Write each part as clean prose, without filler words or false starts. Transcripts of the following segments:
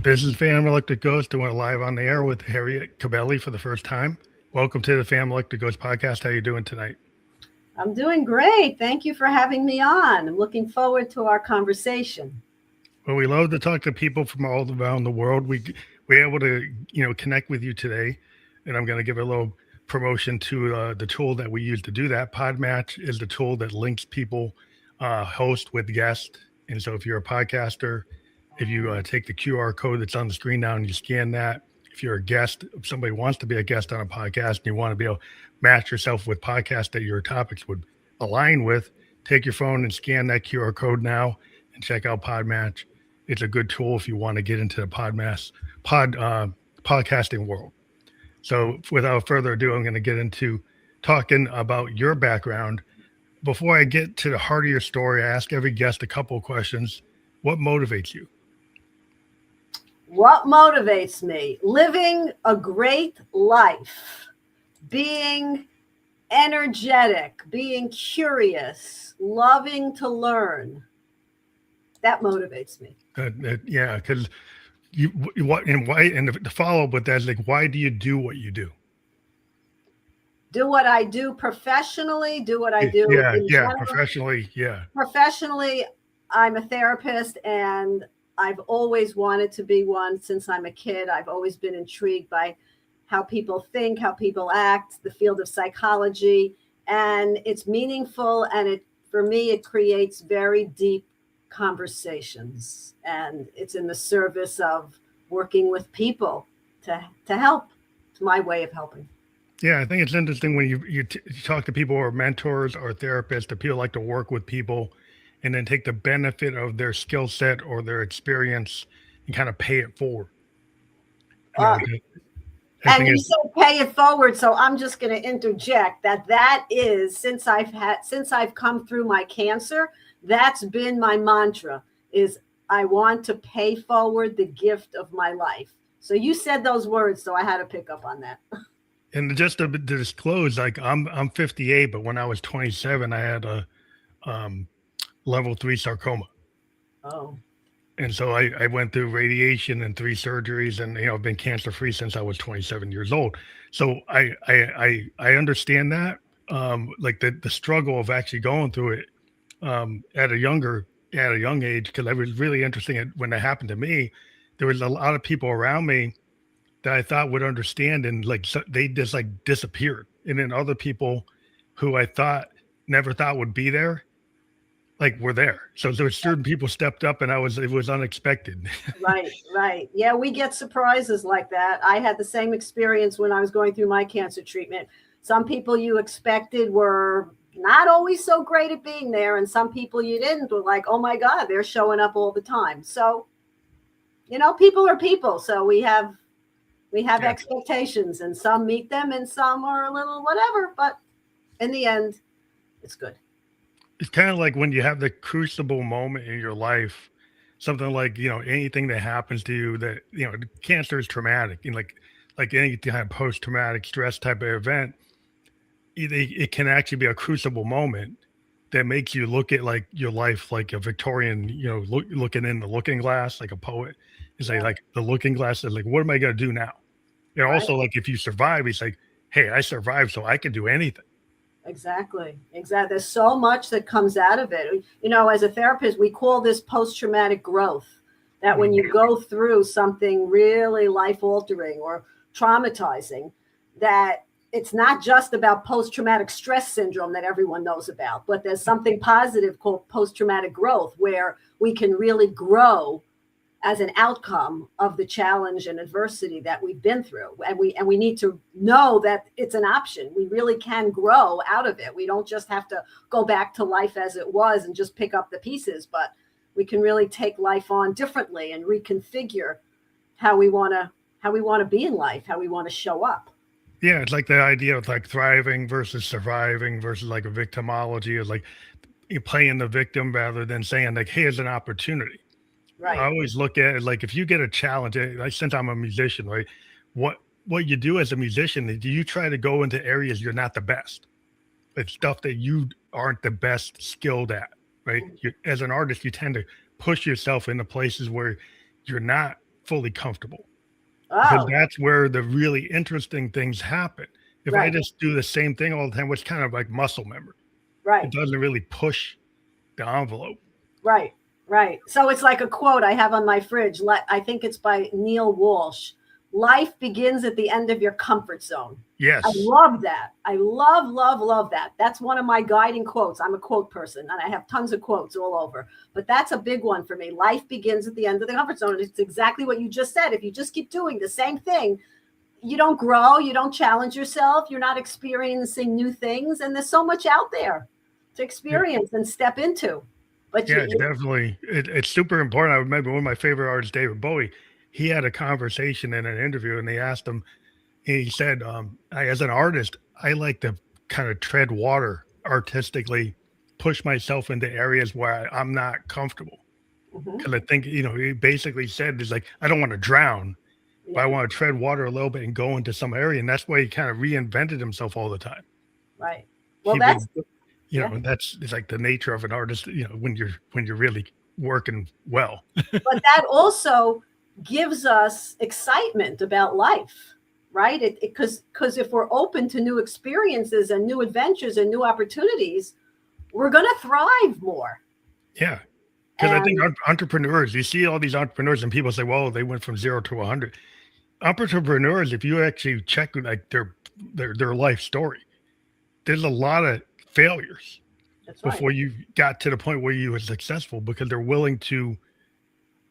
This is Phantom Electric Ghost doing live on the air with Harriet Cabelly for the first time. Welcome to the Phantom Electric Ghost podcast. How you doing tonight? I'm doing great. Thank you for having me on. I'm looking forward to our conversation. Well, we love to talk to people from all around the world. We're able to connect with you today, and I'm going to give a little promotion to the tool that we use to do that. Podmatch is the tool that links people host with guests, and so if you're a podcaster, if you take the QR code that's on the screen now and you scan that, if you're a guest, if somebody wants to be a guest on a podcast and you want to be able to match yourself with podcasts that your topics would align with, take your phone and scan that QR code now and check out Podmatch. It's a good tool if you want to get into the podcasting world. So without further ado, I'm going to get into talking about your background. Before I get to the heart of your story, I ask every guest a couple of questions. What motivates you? What motivates me? Living a great life, being energetic, being curious, loving to learn. That motivates me. Yeah, because what and why, and the follow up with that is like, why do you do what you do? Do what I do professionally, do what I do in general. Professionally, yeah. Professionally, I'm a therapist and I've always wanted to be one since I'm a kid. I've always been intrigued by how people think, how people act, the field of psychology, and it's meaningful. And for me, it creates very deep conversations, and it's in the service of working with people to help. It's my way of helping. Yeah, I think it's interesting when you talk to people who are mentors or therapists, that people like to work with people and then take the benefit of their skill set or their experience and kind of pay it forward. And you said pay it forward, so I'm just going to interject that is since I've come through my cancer, that's been my mantra, is I want to pay forward the gift of my life. So you said those words, so I had to pick up on that. And just to disclose, like I'm 58, but when I was 27, I had a level 3 sarcoma. Oh. And so I went through radiation and 3 surgeries, and I've been cancer free since I was 27 years old. So I understand that, like the struggle of actually going through it at a young age, because it was really interesting when that happened to me. There was a lot of people around me that I thought would understand, and they just like disappeared. And then other people who I never thought would be there, like were there. So there were certain people stepped up, and it was unexpected. Right. Yeah, we get surprises like that. I had the same experience when I was going through my cancer treatment. Some people you expected were not always so great at being there, and some people you didn't were like, oh my God, they're showing up all the time. So, people are people. So we have expectations, and some meet them and some are a little whatever, but in the end, it's good. It's kind of like when you have the crucible moment in your life, something like, anything that happens to you that, cancer is traumatic, and like any kind of post-traumatic stress type of event, it can actually be a crucible moment that makes you look at like your life like a Victorian, looking in the looking glass, like a poet. It's like the looking glass is like, what am I going to do now? And also, like, if you survive, it's like, hey, I survived, so I can do anything. Exactly. There's so much that comes out of it. As a therapist, we call this post-traumatic growth, that when you go through something really life-altering or traumatizing, that it's not just about post-traumatic stress syndrome that everyone knows about, but there's something positive called post-traumatic growth, where we can really grow as an outcome of the challenge and adversity that we've been through. And we need to know that it's an option. We really can grow out of it. We don't just have to go back to life as it was and just pick up the pieces, but we can really take life on differently and reconfigure how we want to be in life, how we want to show up. Yeah, it's like the idea of like thriving versus surviving versus like a victimology, is like you're playing the victim rather than saying like, hey, here's an opportunity. Right. I always look at it like, if you get a challenge, like since I'm a musician, right? What you do as a musician is you try to go into areas you're not the best. It's stuff that you aren't the best skilled at, right? As an artist, you tend to push yourself into places where you're not fully comfortable. Because Oh, that's where the really interesting things happen. If I right, just do the same thing all the time, it's kind of like muscle memory. It right. doesn't really push the envelope. Right, right. So it's like a quote I have on my fridge. I think it's by Neil Walsh. Life begins at the end of your comfort zone. I Yes. love that. I love that. That's one of my guiding quotes. I'm a quote person and I have tons of quotes all over, but that's a big one for me. Life begins at the end of the comfort zone. It's exactly what you just said. If you just keep doing the same thing, you don't grow, you don't challenge yourself, you're not experiencing new things. And there's so much out there to experience and step into. But Yeah, it's definitely it's super important. I remember one of my favorite artists, David Bowie. He had a conversation in an interview, and they asked him. He said, "As an artist, I like to kind of tread water artistically, push myself into areas where I'm not comfortable." Mhm. Because I think he basically said, "Is like I don't want to drown, but I Yeah, want to tread water a little bit and go into some area." And that's why he kind of reinvented himself all the time. right. Well, He would that's yeah. that's it's like the nature of an artist, when you're really working well. But that also gives us excitement about life, right? It because if we're open to new experiences and new adventures and new opportunities, we're going to thrive more. Yeah. Because I think And entrepreneurs, you see all these entrepreneurs and people say, well, they went from 0 to 100. Entrepreneurs, if you actually check like their life story, there's a lot of failures that's right. before you got to the point where you were successful, because they're willing to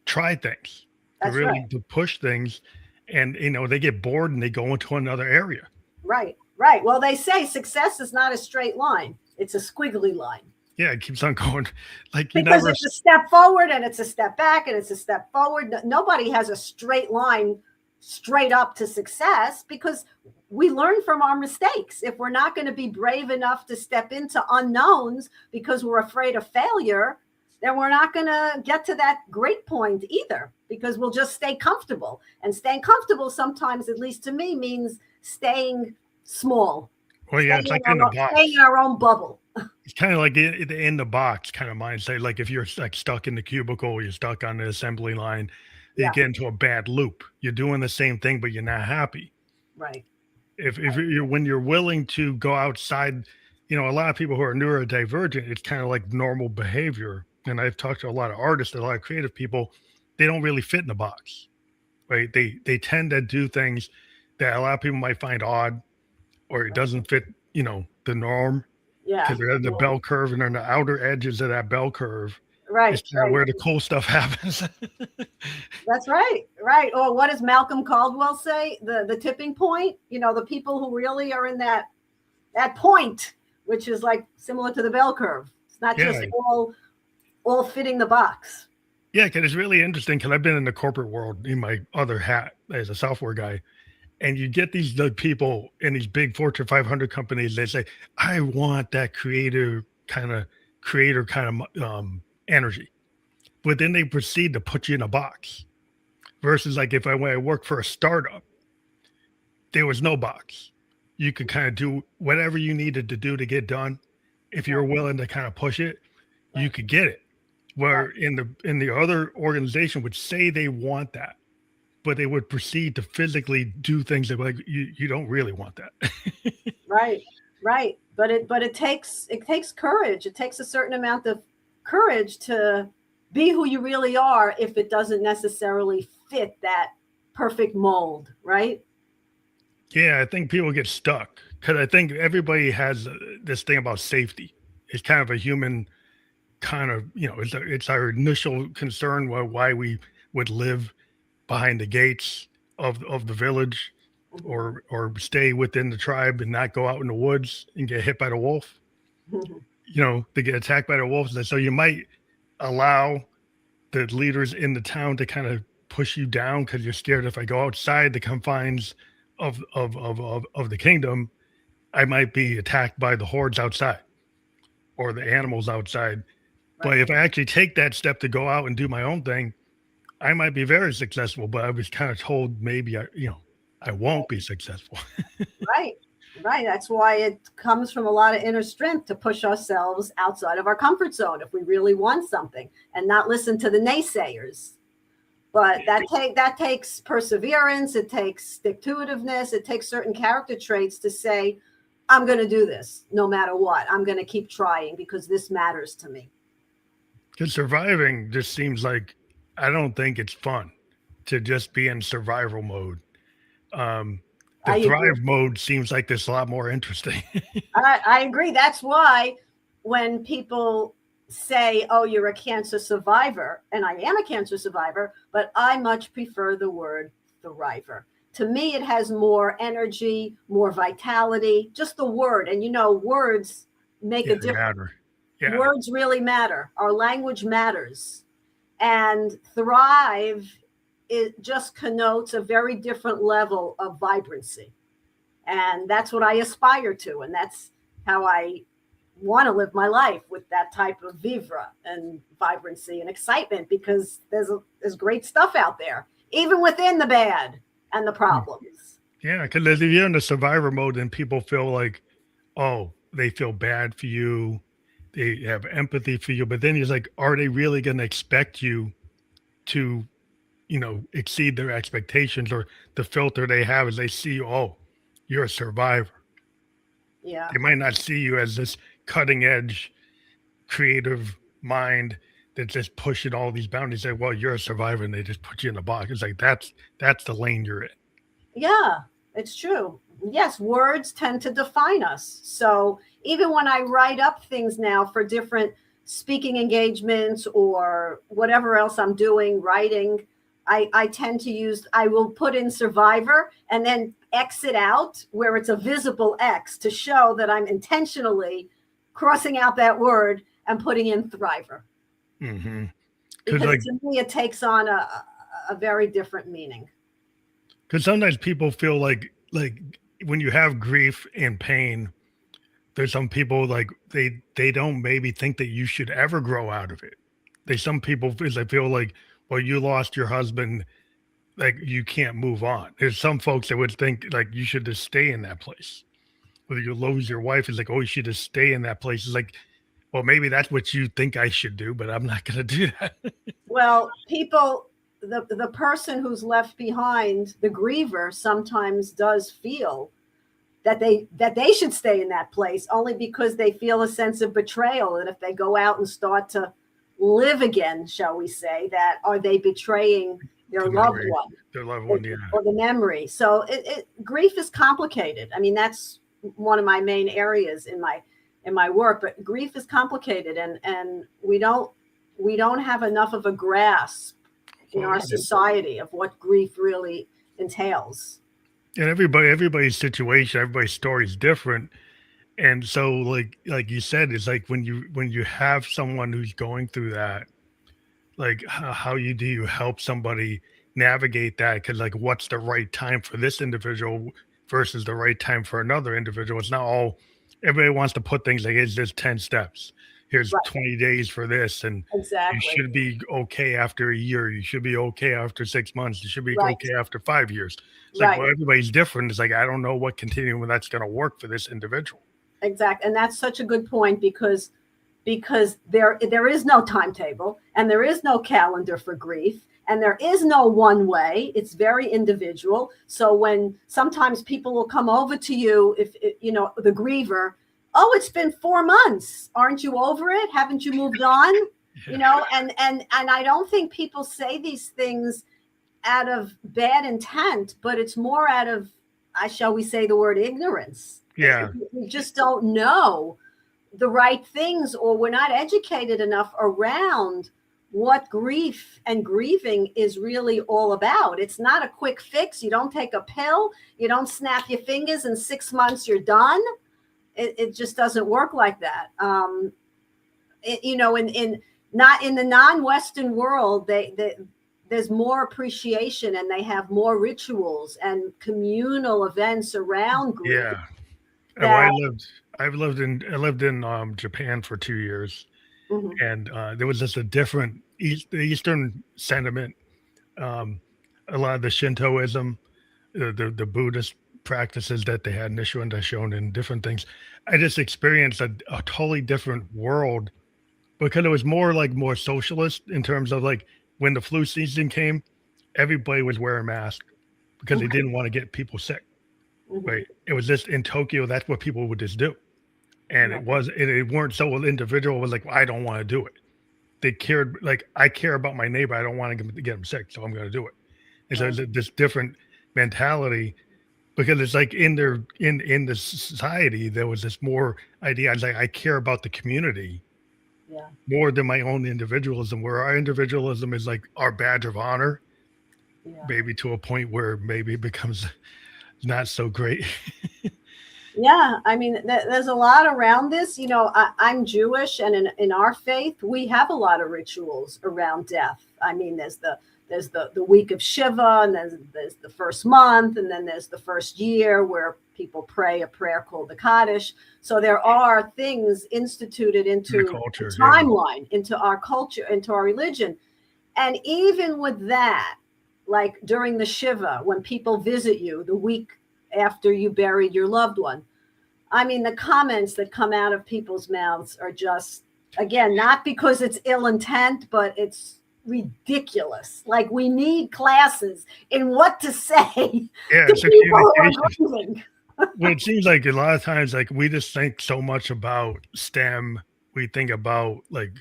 try things. They're That's right. really to push things, and they get bored and they go into another area. Right. Right. Well, they say success is not a straight line. It's a squiggly line. Yeah, it keeps on going. Like you Because never. it's a step forward and it's a step back and it's a step forward. Nobody has a straight line straight up to success, because we learn from our mistakes. If we're not going to be brave enough to step into unknowns because we're afraid of failure, then we're not going to get to that great point either, because we'll just stay comfortable. And staying comfortable sometimes, at least to me, means staying small, Well, yeah, it's like in the staying box. in our own bubble. It's kind of like in the box kind of mindset. Like if you're like stuck in the cubicle, you're stuck on the assembly line, you Yeah, get into a bad loop. You're doing the same thing, but you're not happy. right. If you're when you're willing to go outside, a lot of people who are neurodivergent, it's kind of like normal behavior. And I've talked to a lot of artists, a lot of creative people, they don't really fit in the box, right? They tend to do things that a lot of people might find odd, or it Right. doesn't fit, the norm, Yeah. because they're in the Well, bell curve, and they're on the outer edges of that bell curve. It's right, kind of right. where the cool stuff happens. That's right, right. Or what does Malcolm Caldwell say? The tipping point. The people who really are in that point, which is like similar to the bell curve. It's not Yeah, just all fitting the box. yeah, because it's really interesting. Because I've been in the corporate world in my other hat as a software guy, and you get these people in these big Fortune 500 companies. They say, "I want that creator kind of energy," but then they proceed to put you in a box. Versus like if when I worked for a startup, there was no box. You could kind of do whatever you needed to do to get done. If you're Right, willing to kind of push it, you right, could get it. right, Where in the other organization would say they want that, but they would proceed to physically do things that like you don't really want that. right, right. But it takes courage. It takes a certain amount of courage to be who you really are if it doesn't necessarily fit that perfect mold, right? Yeah, I think people get stuck because I think everybody has this thing about safety. It's kind of a human kind of, it's our initial concern why we would live behind the gates of the village, Mhm. or stay within the tribe and not go out in the woods and get hit by the wolf, to get attacked by the wolves. And so you might allow the leaders in the town to kind of push you down because you're scared, if I go outside the confines of the kingdom, I might be attacked by the hordes outside or the animals outside. But Right. if I actually take that step to go out and do my own thing, I might be very successful. But I was kind of told maybe I won't be successful. Right. Right. That's why it comes from a lot of inner strength to push ourselves outside of our comfort zone if we really want something and not listen to the naysayers. But that takes perseverance. It takes stick-to-itiveness. It takes certain character traits to say, I'm going to do this no matter what. I'm going to keep trying because this matters to me. Because surviving just seems like, I don't think it's fun to just be in survival mode. The thrive mode seems like it's a lot more interesting. I agree. That's why when people say, oh, you're a cancer survivor, and I am a cancer survivor, but I much prefer the word thriver. To me, it has more energy, more vitality, just the word. And, words make a difference. Yeah. Words really matter. Our language matters. And thrive, it just connotes a very different level of vibrancy. And that's what I aspire to. And that's how I want to live my life, with that type of vivre and vibrancy and excitement, because there's great stuff out there, even within the bad and the problems. Yeah, because if you're in the survivor mode, then people feel like, oh, they feel bad for you. They have empathy for you. But then he's like, are they really going to expect you to, exceed their expectations? Or the filter they have is they see, oh, you're a survivor. Yeah. They might not see you as this cutting edge, creative mind that just pushing all these boundaries. Say, well, you're a survivor, and they just put you in a box. It's like, that's the lane you're in. Yeah, it's true. Yes, words tend to define us. So even when I write up things now for different speaking engagements or whatever else I'm doing, writing, I tend to I will put in survivor and then X it out where it's a visible X to show that I'm intentionally crossing out that word and putting in thriver. Mm-hmm. Because to me, it takes on a very different meaning. Because sometimes people feel like when you have grief and pain, there's some people like they don't maybe think that you should ever grow out of it. Some people feel like, well, you lost your husband, like you can't move on. There's some folks that would think like you should just stay in that place. Whether you lose your wife, is like, oh, you should just stay in that place. It's like, well, maybe that's what you think I should do, but I'm not going to do that. Well, the person who's left behind, the griever, sometimes does feel that they should stay in that place only because they feel a sense of betrayal. And if they go out and start to live again, shall we say, that are they betraying their loved one? Their loved one, yeah. Or the memory. So grief is complicated. I mean, that's one of my main areas in my work, but grief is complicated, and we don't have enough of a grasp in our society of what grief really entails. And everybody's situation, everybody's story is different. And so like you said, it's like when you have someone who's going through that, like how do you help somebody navigate that? Because like, what's the right time for this individual versus the right time for another individual? It's not all, everybody wants to put things like, it's just 10 steps. Here's 20 days for this. And exactly. You should be okay after a year. You should be okay after 6 months. You should be okay after 5 years. It's like, well, everybody's different. It's like, I don't know what continuum that's going to work for this individual. Exactly. And that's such a good point because there is no timetable and there is no calendar for grief and there is no one way. It's very individual. So when sometimes people will come over to you, if the griever, oh, it's been 4 months. Aren't you over it? Haven't you moved on? And I don't think people say these things out of bad intent, but it's more out of, shall we say the word ignorance. Yeah. We just don't know the right things, or we're not educated enough around what grief and grieving is really all about. It's not a quick fix. You don't take a pill. You don't snap your fingers in 6 months, you're done. It just doesn't work like that. Not in the non-Western world, there's more appreciation and they have more rituals and communal events around grief. Yeah. I lived in Japan for 2 years, and there was just a different Eastern sentiment. A lot of the Shintoism, the Buddhist practices that they had, Nichiren Daishonin, different things. I just experienced a totally different world because it was more socialist in terms of like when the flu season came, everybody was wearing masks because they didn't want to get people sick. Right? It was just in Tokyo. That's what people would just do, and it weren't so individual. It was like, well, I don't want to do it. They cared, like, I care about my neighbor. I don't want to get him sick, so I'm going to do it. And so there's this different mentality, because it's like in the society there was this more idea. I was like, I care about the community more than my own individualism, where our individualism is like our badge of honor, maybe to a point where maybe it becomes not so great. Yeah, I mean, there's a lot around this. You know, I'm Jewish, and in our faith, we have a lot of rituals around death. I mean, there's the week of Shiva, and there's the first month, and then there's the first year where people pray a prayer called the Kaddish. So there are things instituted into the culture, timeline, into our culture, into our religion. And even with that, like during the Shiva, when people visit you the week after you buried your loved one, I mean, the comments that come out of people's mouths are just, again, not because it's ill intent, but it's ridiculous. Like, we need classes in what to say to people who are grieving. Well, it seems like a lot of times, like, we just think so much about STEM. We think about like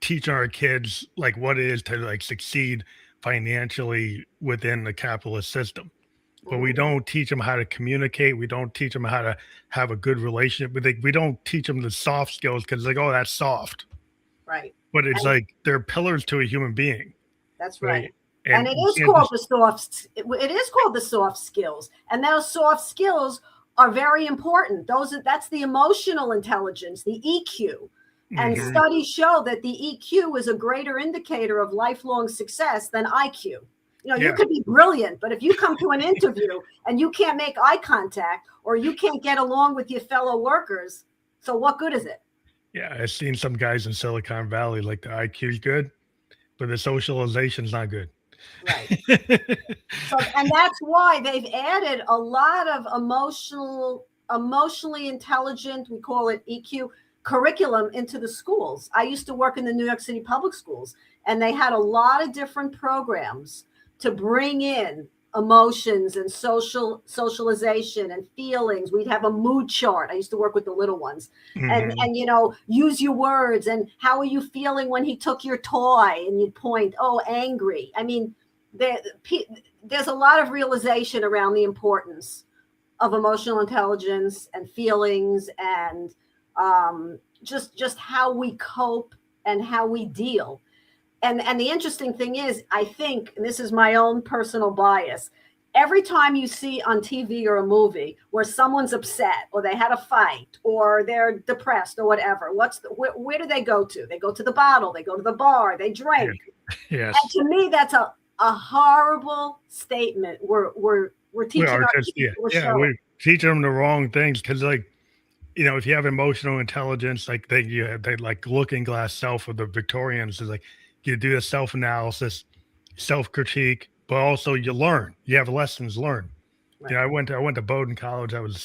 teaching our kids like what it is to like succeed financially within the capitalist system. But we don't teach them how to communicate. We don't teach them how to have a good relationship. We don't teach them the soft skills, because like, oh, that's soft. Right. But it's like they're pillars to a human being. That's right. And it is called the soft skills. And those soft skills are very important. That's the emotional intelligence, the EQ. And studies show that the EQ is a greater indicator of lifelong success than IQ. You know, you could be brilliant, but if you come to an interview and you can't make eye contact, or you can't get along with your fellow workers, so what good is it? Yeah, I've seen some guys in Silicon Valley, like the IQ is good, but the socialization is not good. Right. And that's why they've added a lot of emotionally intelligent, we call it EQ, curriculum into the schools. I used to work in the New York City public schools, and they had a lot of different programs to bring in emotions and socialization and feelings. We'd have a mood chart. I used to work with the little ones, and you know, use your words, and how are you feeling when he took your toy, and you'd point, oh, angry. I mean, there's a lot of realization around the importance of emotional intelligence and feelings, and just how we cope and how we deal. And the interesting thing is, I think, and this is my own personal bias, every time you see on TV or a movie where someone's upset, or they had a fight, or they're depressed, or whatever, where do they go to? They go to the bottle, they go to the bar, they drink. Yes. And to me, that's a horrible statement. We're teaching our kids. We're teaching them the wrong things, because, like, you know, if you have emotional intelligence, like they like looking glass self of the Victorians, is like, you do a self-analysis, self-critique, but also you learn. You have lessons learned. Right. You know, I went to Bowdoin College. I was a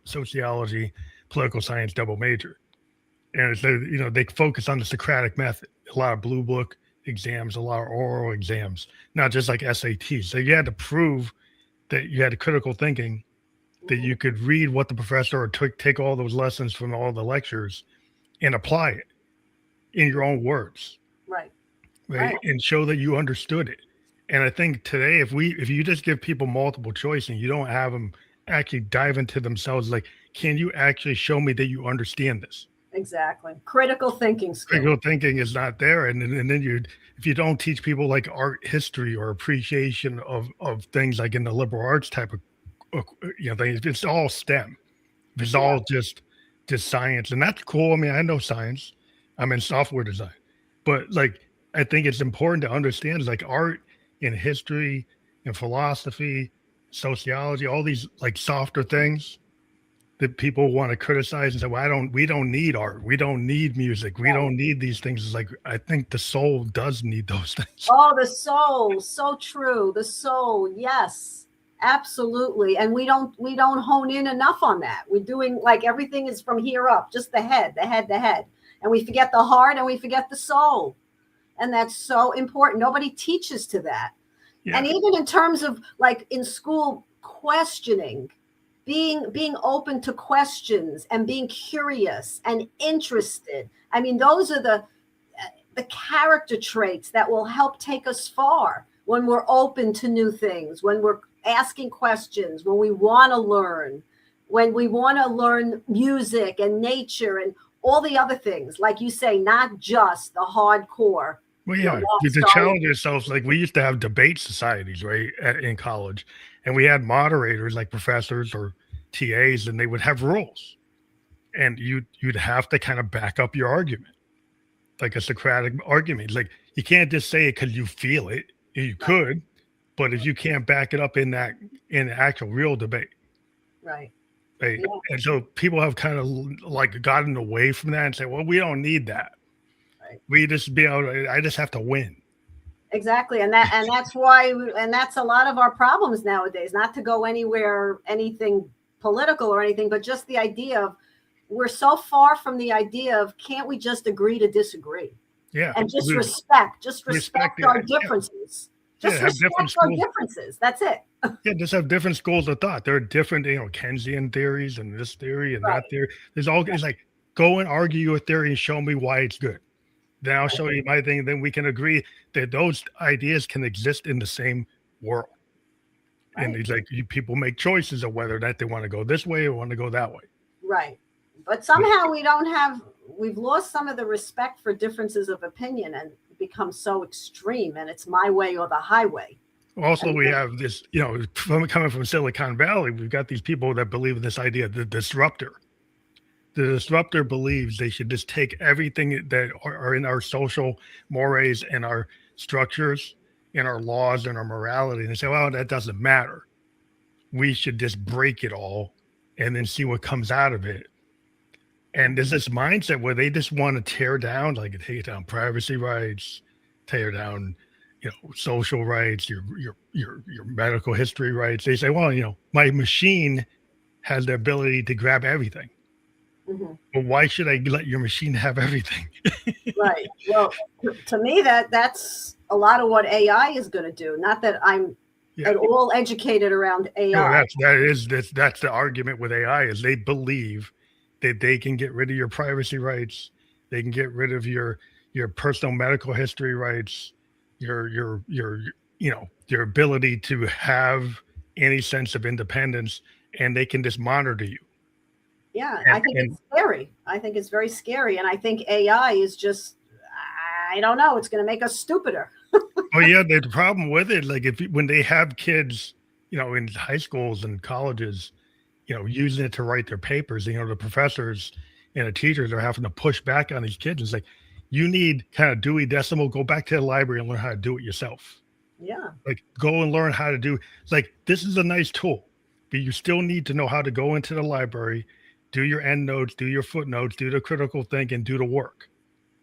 sociology, political science double major, and so, you know, they focus on the Socratic method. A lot of blue book exams, a lot of oral exams, not just like SATs. So you had to prove that you had critical thinking, that you could read what the professor, or take all those lessons from all the lectures and apply it in your own words. Right. And show that you understood it. And I think today, if you just give people multiple choice and you don't have them actually dive into themselves, like, can you actually show me that you understand this? Exactly. Critical thinking skill. Critical thinking is not there. And then if you don't teach people like art history or appreciation of things like in the liberal arts type of, you know, things, it's all STEM. It's all just science. And that's cool. I mean, I know science. I'm in software design. But like, I think it's important to understand, like, art and history and philosophy, sociology, all these like softer things that people want to criticize and say, well, we don't need art. We don't need music. We don't need these things. It's like, I think the soul does need those things. Oh, the soul. So true. The soul. Yes, absolutely. And we don't hone in enough on that. We're doing like everything is from here up, just the head. And we forget the heart, and we forget the soul. And that's so important. Nobody teaches to that. Yeah. And even in terms of like in school, questioning, being open to questions and being curious and interested. I mean, those are the character traits that will help take us far when we're open to new things, when we're asking questions, when we want to learn, when we want to learn music and nature and all the other things, like you say, not just the hardcore. Well, yeah, to challenge yourselves. Like we used to have debate societies, right, in college, and we had moderators like professors or TAs, and they would have rules, and you'd have to kind of back up your argument, like a Socratic argument. Like you can't just say it because you feel it. You could, but if you can't back it up in actual real debate, right? Right. Yeah. And so people have kind of like gotten away from that and say, well, we don't need that. Right. We just I just have to win. Exactly. And that's why, and that's a lot of our problems nowadays, not to go anywhere, anything political or anything, but just the idea of, we're so far from the idea of, can't we just agree to disagree? Yeah. And just respect our differences. Just respect our differences. That's it. Yeah, just have different schools of thought. There are different, Keynesian theories and this theory and that theory. It's like, go and argue your theory and show me why it's good. Then I'll show you my thing. Then we can agree that those ideas can exist in the same world. Right. And it's like people make choices of whether that they want to go this way or want to go that way. Right. But somehow we've lost some of the respect for differences of opinion and become so extreme, and it's my way or the highway. Also, we have this, coming from Silicon Valley, we've got these people that believe in this idea, the disruptor. The disruptor believes they should just take everything that are in our social mores and our structures and our laws and our morality, and they say, well, that doesn't matter. We should just break it all and then see what comes out of it. And there's this mindset where they just want to tear down privacy rights, tear down social rights, your medical history rights. They say, well, my machine has the ability to grab everything. Mm-hmm. But why should I let your machine have everything? Right. Well, to me, that's a lot of what AI is going to do. Not that I'm at all educated around AI. That's the argument with AI, is they believe that they can get rid of your privacy rights. They can get rid of your personal medical history rights, your ability to have any sense of independence, and they can just monitor you. Yeah, I think it's scary. I think it's very scary. And I think AI is just, I don't know, it's going to make us stupider. Oh, yeah. The problem with it, like when they have kids, in high schools and colleges, using it to write their papers, the professors and the teachers are having to push back on these kids. It's like, you need kind of Dewey Decimal, go back to the library and learn how to do it yourself. Yeah. Like go and learn how to do, like, this is a nice tool, but you still need to know how to go into the library, do your endnotes, do your footnotes, do the critical thinking, do the work.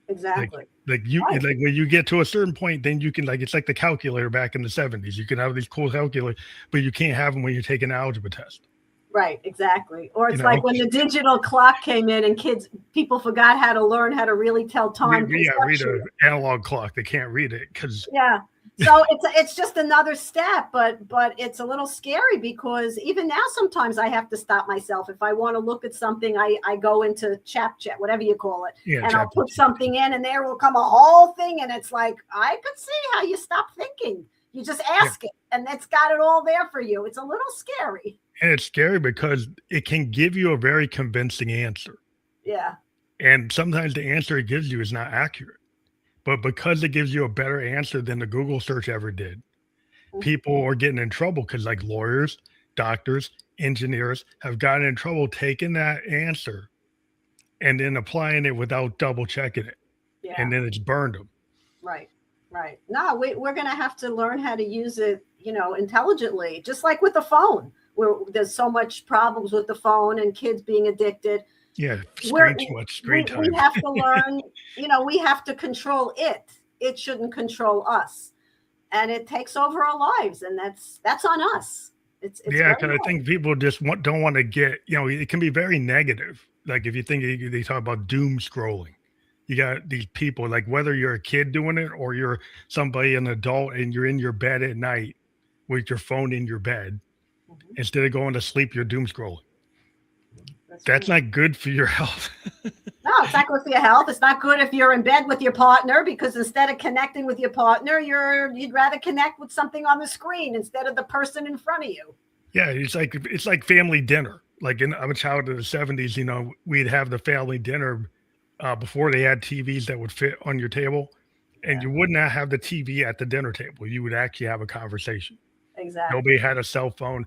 Exactly. Like when you get to a certain point, then you can, it's like the calculator back in the 70s. You can have these cool calculators, but you can't have them when you're taking an algebra test. Right, exactly. Or it's like when the digital clock came in and people forgot how to learn how to really tell time. Read an analog clock. They can't read it because. Yeah. So it's just another step, but it's a little scary because even now sometimes I have to stop myself. If I want to look at something, I go into chat, whatever you call it, and I'll put something in, and there will come a whole thing, and it's like, I could see how you stop thinking. You just ask it, and it's got it all there for you. It's a little scary. And it's scary because it can give you a very convincing answer. Yeah. And sometimes the answer it gives you is not accurate. But because it gives you a better answer than the Google search ever did, people are getting in trouble because like lawyers, doctors, engineers have gotten in trouble taking that answer and then applying it without double checking it. Yeah. And then it's burned them. Right. Right. No, we're going to have to learn how to use it, intelligently, just like with the phone, where there's so much problems with the phone and kids being addicted. Yeah, screen time. We have to learn, we have to control it. It shouldn't control us. And it takes over our lives. And that's on us. It's because I think people just don't want to get, it can be very negative. Like if you think they talk about doom scrolling, you got these people, like whether you're a kid doing it or you're somebody, an adult, and you're in your bed at night with your phone in your bed, Mhm. instead of going to sleep, you're doom scrolling. That's That's true. not good for your health. No, it's not good for your health. It's not good if you're in bed with your partner, because instead of connecting with your partner, you'd rather connect with something on the screen instead of the person in front of you. Yeah, it's like family dinner. Like I'm a child of the '70s. You know, we'd have the family dinner before they had TVs that would fit on your table, and Yeah, you would not have the TV at the dinner table. You would actually have a conversation. exactly. Nobody had a cell phone.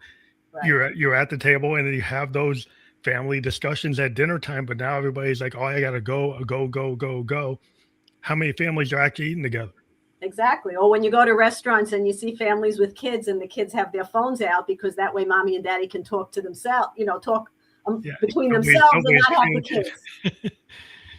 Right. You're at the table, and you have those family discussions at dinner time. But now everybody's like, "Oh, I gotta go, go, go, go, go." How many families are actually eating together? Exactly. Or when you go to restaurants and you see families with kids and the kids have their phones out, because that way mommy and daddy can talk to themselves, talk Yeah, between themselves and nobody's not have the paying kids. attention.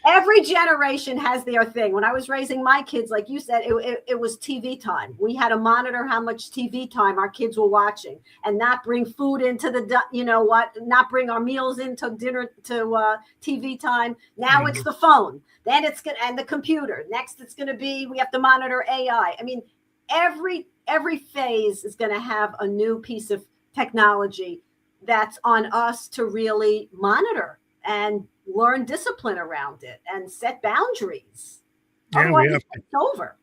Every generation has their thing. When I was raising my kids, like you said, it was TV time. We had to monitor how much TV time our kids were watching, and not bring food into not bring our meals into dinner to TV time. Now it's Mhm. the phone. Then and the computer. Next, it's gonna be, we have to monitor AI. I mean, every phase is gonna have a new piece of technology that's on us to really monitor and learn discipline around it and set boundaries. Yeah, Otherwise, we have it's over.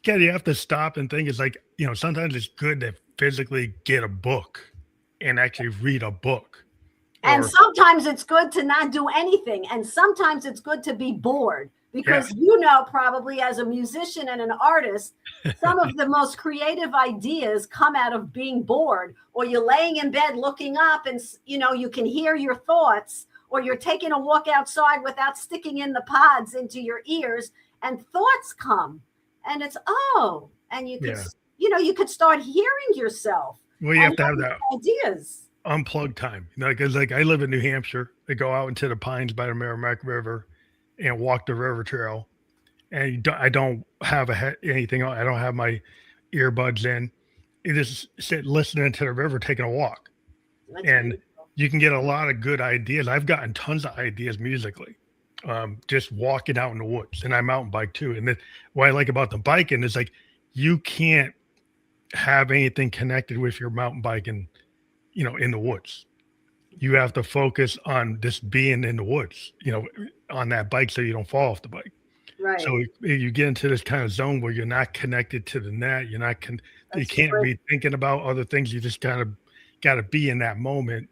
Yeah, you have to stop and think. It's like, sometimes it's good to physically get a book and actually read a book. And Or sometimes it's good to not do anything. And sometimes it's good to be bored, yeah, because, probably as a musician and an artist, some of the most creative ideas come out of being bored, or you're laying in bed looking up and, you can hear your thoughts, or you're taking a walk outside without sticking in the pods into your ears, and thoughts come, and it's, oh, and yeah. you could start hearing yourself Well, you and have to have having that ideas. unplugged time. Because like I live in New Hampshire, I go out into the pines by the Merrimack River and walk the river trail. And I don't have anything on. I don't have my earbuds in. You just sit listening to the river, taking a walk, That's and beautiful. you can get a lot of good ideas. I've gotten tons of ideas musically, just walking out in the woods, and I mountain bike too. And then what I like about the biking is like you can't have anything connected with your mountain biking, in the woods. You have to focus on just being in the woods, on that bike so you don't fall off the bike. So Right. you get into this kind of zone where you're not connected to the net. You That's can't great. be thinking about other things. You just kind of got to be in that moment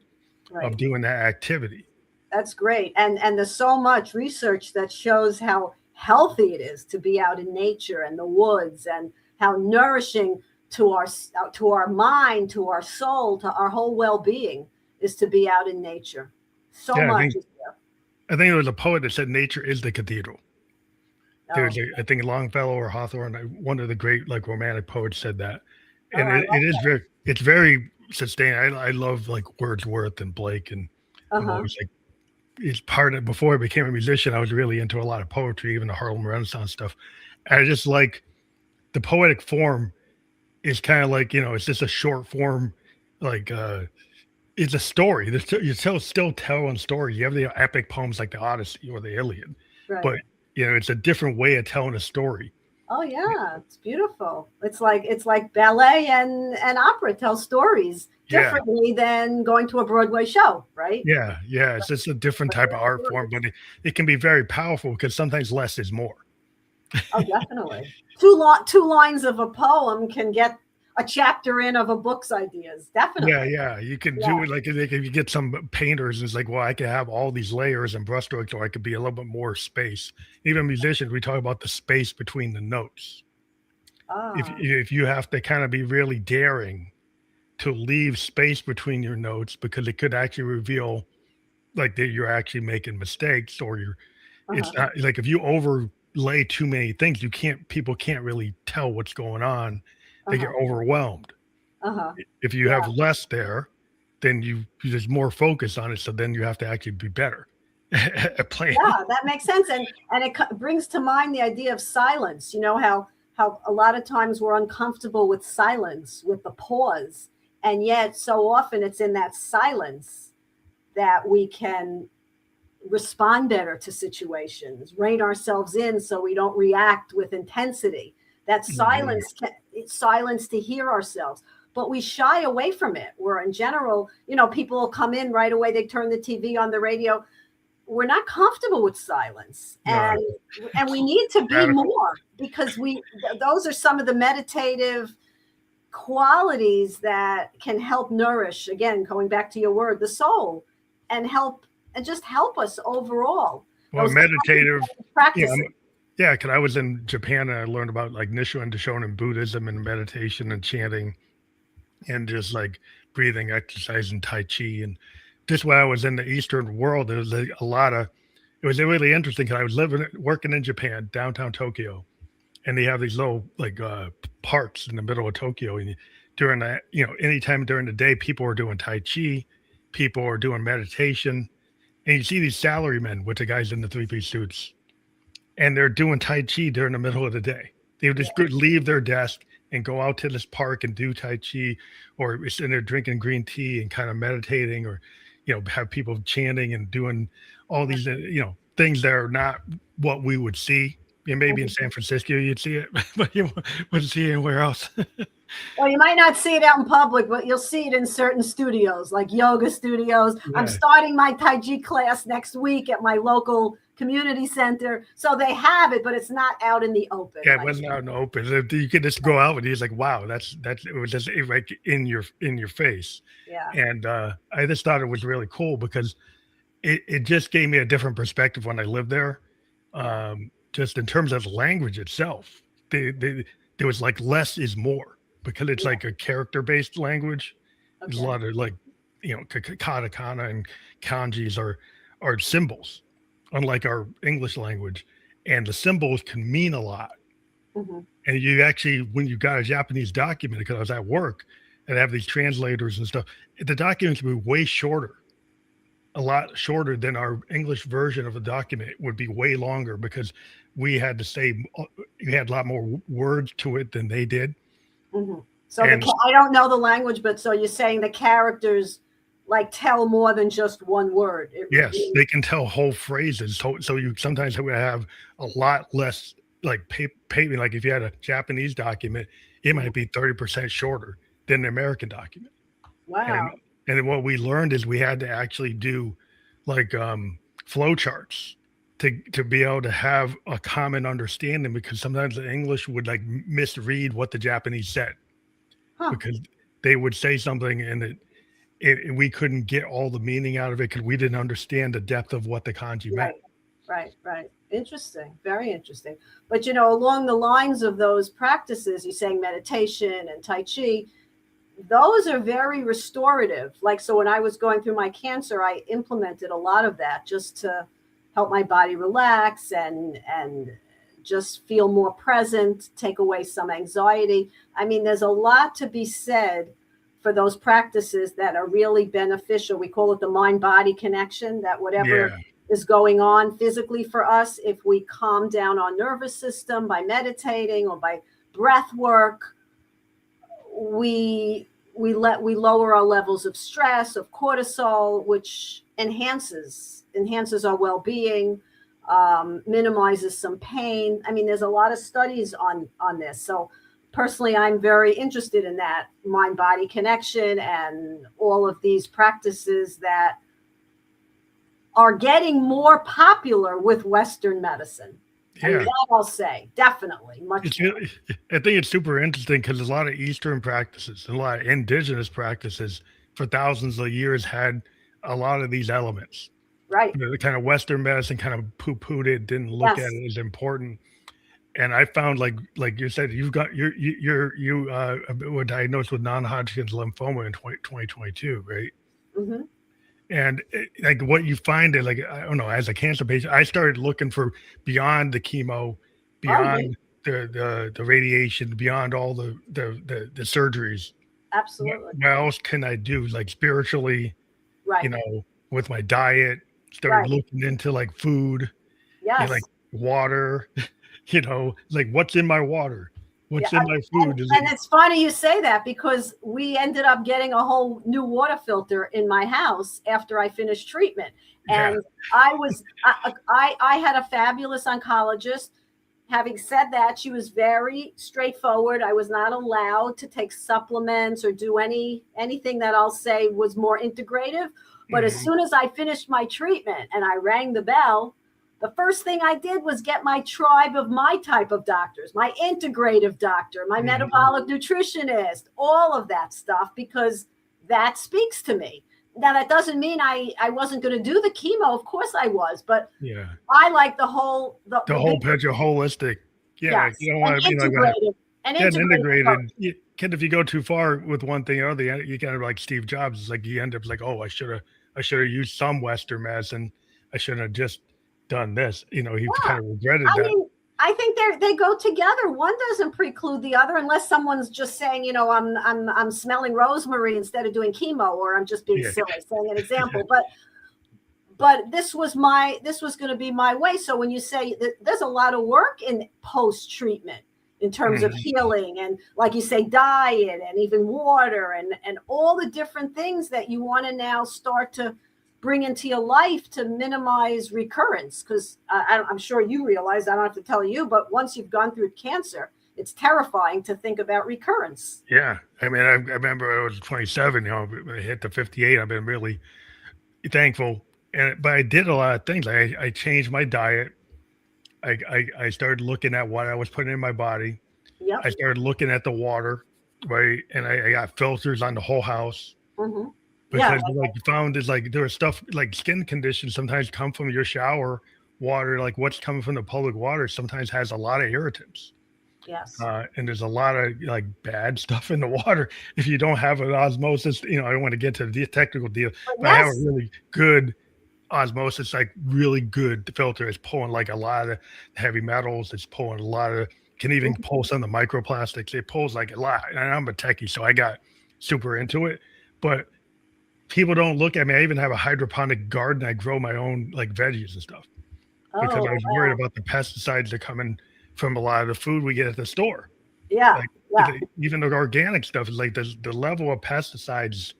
of Right. doing that activity. That's great. And there's so much research that shows how healthy it is to be out in nature and the woods, and how nourishing to our mind, to our soul, to our whole well-being is to be out in nature. So Yeah, much is there. I think there was a poet that said nature is the cathedral. Oh, I think Longfellow or Hawthorne, one of the great like romantic poets said that, oh, and I it like is that. it's very sustained. I love like Wordsworth and Blake, and I'm Uh-huh. always like it's part of before I became a musician, I was really into a lot of poetry, even the Harlem Renaissance stuff. And I just like the poetic form is kind of like, it's just a short form, like it's a story. You still telling stories. You have the epic poems like the Odyssey or the Iliad, but Right. it's a different way of telling a story. Oh yeah, it's beautiful. It's like ballet and opera tell stories Yeah. differently than going to a Broadway show, right? Yeah. It's just a different type of art form, but it can be very powerful because sometimes less is more. Oh, definitely. Two lines of a poem can get a chapter in of a book's ideas. Definitely. Yeah. You can Yeah. do it like if you get some painters, it's like, well, I could have all these layers and brushstrokes, or I could be a little bit more space. Even musicians, we talk about the space between the notes. Ah. If you have to kind of be really daring to leave space between your notes, because it could actually reveal like that you're actually making mistakes, or it's Uh-huh. not like if you overlay too many things, people can't really tell what's going on. They get Uh-huh. overwhelmed. Uh-huh. If you Yeah. have less there, then there's more focus on it. So then you have to actually be better at playing. Yeah, that makes sense. And it brings to mind the idea of silence. You know how a lot of times we're uncomfortable with silence, with the pause, and yet so often it's in that silence that we can respond better to situations, rein ourselves in so we don't react with intensity. That silence, silence to hear ourselves. But we shy away from it. Where in general, people will come in right away. They turn the TV on, the radio. We're not comfortable with silence, and we need to be more, because those are some of the meditative qualities that can help nourish, again, going back to your word, the soul, and just help us overall. Well, meditative practices. Yeah, because I was in Japan and I learned about like Nichiren Daishonin Buddhism and meditation and chanting and just like breathing exercise and Tai Chi. And just when I was in the Eastern world, there was like it was really interesting because I was working in Japan, downtown Tokyo, and they have these little like parks in the middle of Tokyo. And during that, anytime during the day, people were doing Tai Chi, people were doing meditation. And you see these salarymen with the guys in the three-piece suits, and they're doing Tai Chi during the middle of the day. They would just leave their desk and go out to this park and do Tai Chi, or sitting there drinking green tea and kind of meditating, or, have people chanting and doing all these, things that are not what we would see. Maybe in San Francisco you'd see it, but you wouldn't see it anywhere else. Well, you might not see it out in public, but you'll see it in certain studios, like yoga studios. Yeah. I'm starting my Tai Chi class next week at my local community center. So they have it, but it's not out in the open. Yeah, it wasn't out in the open. You could just go out and he's like, wow, it was just right in your face. Yeah. And I just thought it was really cool because it just gave me a different perspective when I lived there. Just in terms of language itself, there was like less is more, because it's like a character-based language. Okay. There's a lot of like, katakana and kanjis are symbols, unlike our English language, and the symbols can mean a lot. Mm-hmm. And you actually, when you got a Japanese document, because I was at work and I have these translators and stuff, the documents would be way shorter. A lot shorter than our English version of a document would be way longer, because we had to say, you had a lot more words to it than they did. Mm-hmm. So I don't know the language, but so you're saying the characters like tell more than just one word. Yes, they can tell whole phrases. So you sometimes would have a lot less like paper. Like if you had a Japanese document, it might be 30% shorter than the American document. Wow. And what we learned is we had to actually do like flow charts to be able to have a common understanding, because sometimes the English would like misread what the Japanese said, because they would say something and we couldn't get all the meaning out of it because we didn't understand the depth of what the kanji meant. Right. Interesting. Very interesting. But, along the lines of those practices, you're saying meditation and Tai Chi, those are very restorative. Like, so when I was going through my cancer, I implemented a lot of that just to help my body relax and just feel more present, take away some anxiety. I mean, there's a lot to be said for those practices that are really beneficial. We call it the mind-body connection, that whatever is going on physically for us, if we calm down our nervous system by meditating or by breath work, we lower our levels of stress, of cortisol, which enhances our well-being, minimizes some pain. I mean, there's a lot of studies on this. So personally, I'm very interested in that mind-body connection and all of these practices that are getting more popular with Western medicine. Yeah. And that I'll say, definitely. I think it's super interesting because a lot of Eastern practices, a lot of indigenous practices for thousands of years had a lot of these elements. Right. The kind of Western medicine kind of poo-pooed it, didn't look at it as important. And I found, like you said, you were diagnosed with non-Hodgkin's lymphoma in 2022, right? Mm-hmm. And like what you find is, like, I don't know, as a cancer patient, I started looking for beyond the chemo, beyond the radiation, beyond all the surgeries. Absolutely. What else can I do, like spiritually, with my diet? Started looking into like food, like water, like what's in my water? What's in my food is and it's funny you say that, because we ended up getting a whole new water filter in my house after I finished treatment. And I had a fabulous oncologist. Having said that, she was very straightforward. I was not allowed to take supplements or do anything that I'll say was more integrative. But as soon as I finished my treatment and I rang the bell, the first thing I did was get my tribe of my type of doctors, my integrative doctor, my metabolic nutritionist, all of that stuff, because that speaks to me. Now, that doesn't mean I wasn't going to do the chemo. Of course I was, but I like the whole picture, holistic. Yeah, yes. you don't want to be integrated. Integrated. If you go too far with one thing or the other, you kind of like Steve Jobs. It's like you end up like, oh, I should have used some Western medicine. I shouldn't have just done this. He kind of regretted that. Mean, I think they go together. One doesn't preclude the other, unless someone's just saying, I'm smelling rosemary instead of doing chemo, or I'm just being silly, saying an example. But this was going to be my way. So when you say that, there's a lot of work in post treatment in terms of healing, and like you say, diet, and even water, and all the different things that you want to now start to bring into your life to minimize recurrence. Because I'm sure you realize, I don't have to tell you, but once you've gone through cancer, it's terrifying to think about recurrence. Yeah. I mean, I remember I was 27, when I hit the 58, I've been really thankful. But I did a lot of things. I changed my diet. I started looking at what I was putting in my body. Yep. I started looking at the water, right? And I got filters on the whole house. Because what you found is like there was stuff like skin conditions sometimes come from your shower water, like what's coming from the public water sometimes has a lot of irritants. Yes. And there's a lot of like bad stuff in the water. If you don't have an osmosis, I don't want to get to the technical deal, but I have a really good osmosis, like really good filter. It's pulling like a lot of heavy metals. It's pulling a lot of, can even pull some of the microplastics. It pulls like a lot. And I'm a techie, so I got super into it. But people don't look at me. I even have a hydroponic garden. I grow my own like veggies and stuff because I was worried about the pesticides that come in from a lot of the food we get at the store. Yeah. Even the organic stuff is like the level of pesticides,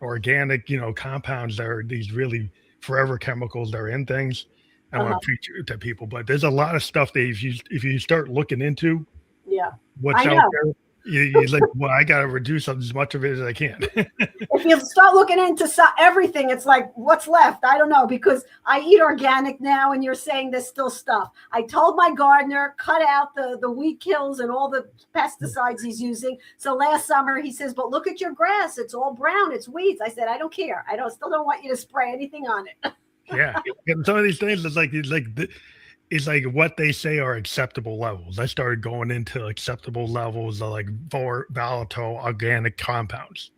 organic, compounds that are these really forever chemicals that are in things. I want to preach it to people, but there's a lot of stuff that if you start looking into what's out there, you're like, well, I got to reduce as much of it as I can. If you start looking into everything, it's like, what's left? I don't know, because I eat organic now, and you're saying there's still stuff. I told my gardener, cut out the weed kills and all the pesticides he's using. So last summer he says, but look at your grass. It's all brown. It's weeds. I said, I don't care. Still don't want you to spray anything on it. Yeah. And some of these things, it's like what they say are acceptable levels. I started going into acceptable levels of like volatile organic compounds.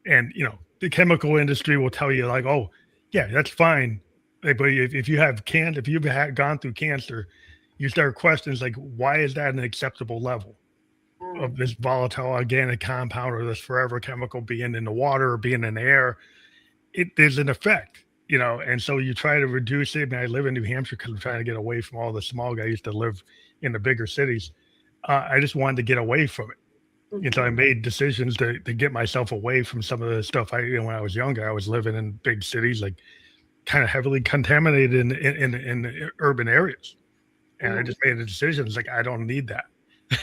And, the chemical industry will tell you like, oh, yeah, that's fine. But if you have if you've gone through cancer, you start questions like, why is that an acceptable level of this volatile organic compound or this forever chemical being in the water or being in the air? There's an effect. And so you try to reduce it. I live in New Hampshire because I'm trying to get away from all the smog. I used to live in the bigger cities. I just wanted to get away from it. And so I made decisions to get myself away from some of the stuff. When I was younger, I was living in big cities, like kind of heavily contaminated in urban areas. And I just made a decision. It's like, I don't need that.